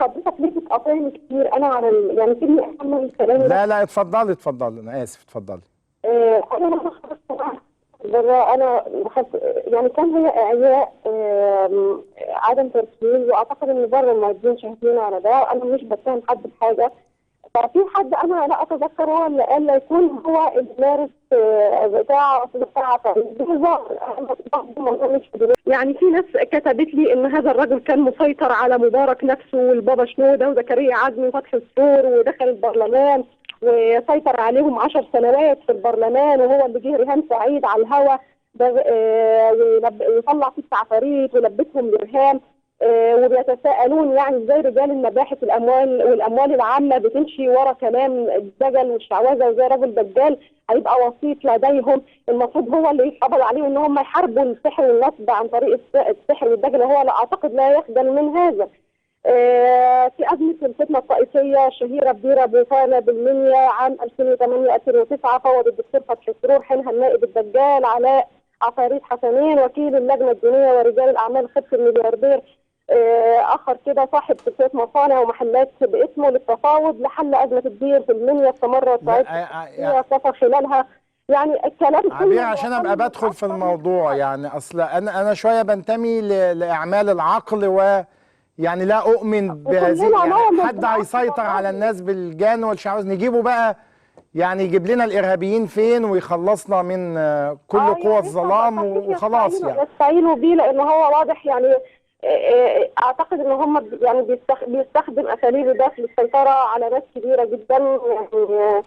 حضرتك ليه بتقاطعني كتير؟ انا على يعني سيبني اكمل كلامي بس. لا لا، اتفضلي اتفضلي، انا اسف، اتفضلي. انا لما خرجت بره انا يعني كان هي اعياء، عدم تركيز، واعتقد ان بره الموجودين شاهدين على ده. انا مش بتهم حد بحاجه. ففي حد انا لا اتذكر هو اللي قال لا يكون هو اللي مارس بتاع يعني في ناس كتبت لي ان هذا الرجل كان مسيطر على مبارك نفسه والبابا شنوده وزكريا عزمي وفتحي السور، ودخل البرلمان وسيطر عليهم 10 سنوات في البرلمان، وهو اللي جه ريهام سعيد على الهوا ويطلع فيه عفاريت ولبسهم لريهام. وبيتساءلون يعني ازاي رجال المباحث والاموال العامه بتمشي ورا كلام الدجل والشعوذه، وزي راجل دجال هيبقى وسيط لديهم. المفروض هو اللي يتقبض عليه وان هم يحاربوا السحر والنصب عن طريق السحر والدجل، وهو لا اعتقد لا يخجل من هذا. في أزمة الفتنة الطائفية الشهيرة بدير أبو طالة بالمنيا عام 2008-2009 فوض الدكتور فتحي السرور حينها النائب الدجال علاء عفاريت حسنين وكيل اللجنة الدينية ورجال الأعمال خبث الملياردير آخر كده صاحب سلسلة مصانع ومحلات باسمه للتفاوض لحل أزمة الدير في المنيا استمرت سفر خلالها. يعني الكلام عبير، كله عشان ابقى بدخل في الموضوع، يعني اصل انا شويه بنتمي لاعمال العقل، يعني لا اؤمن بهذه، يعني حد هيسيطر على الناس بالجان والشعوذه نجيبه بقى، يعني يجيب لنا الارهابيين فين ويخلصنا من كل قوى الظلام وخلاص يعني. يستعينوا بيه لان هو واضح يعني. اعتقد ان هم يعني بيستخدم اساليب ده في السيطره على ناس كبيره جدا يعني.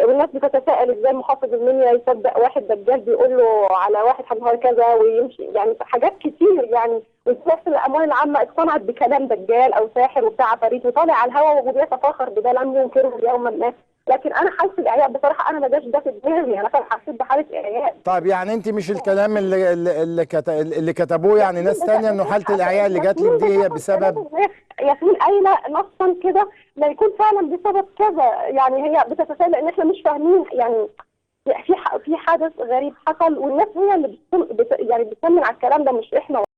والناس بتتساءل ازاي محافظ المنيا يصدق واحد دجال بيقول له على واحد حمار كذا ويمشي، يعني حاجات كتير يعني. وفي الاموال العامه اقتنعت بكلام دجال او ساحر وبتاع عفاريت وطالع على الهواء وبيتفاخر بده لم ينكره يوما ما. لكن انا حاسه الاعياء بصراحه انا ما جاش ده في دماغي، انا حسيت بحاله اعياء. طيب يعني انت مش الكلام اللي كتبوه يعني ناس ثانيه انه حاله الاعياء اللي جات لك دي هي بسبب ياسمين قايله نصا كده لا يكون فعلا بسبب كذا، يعني هي بتتساءل ان احنا مش فاهمين يعني. في حدث غريب حصل والناس هي اللي يعني بتسمن على الكلام ده مش احنا.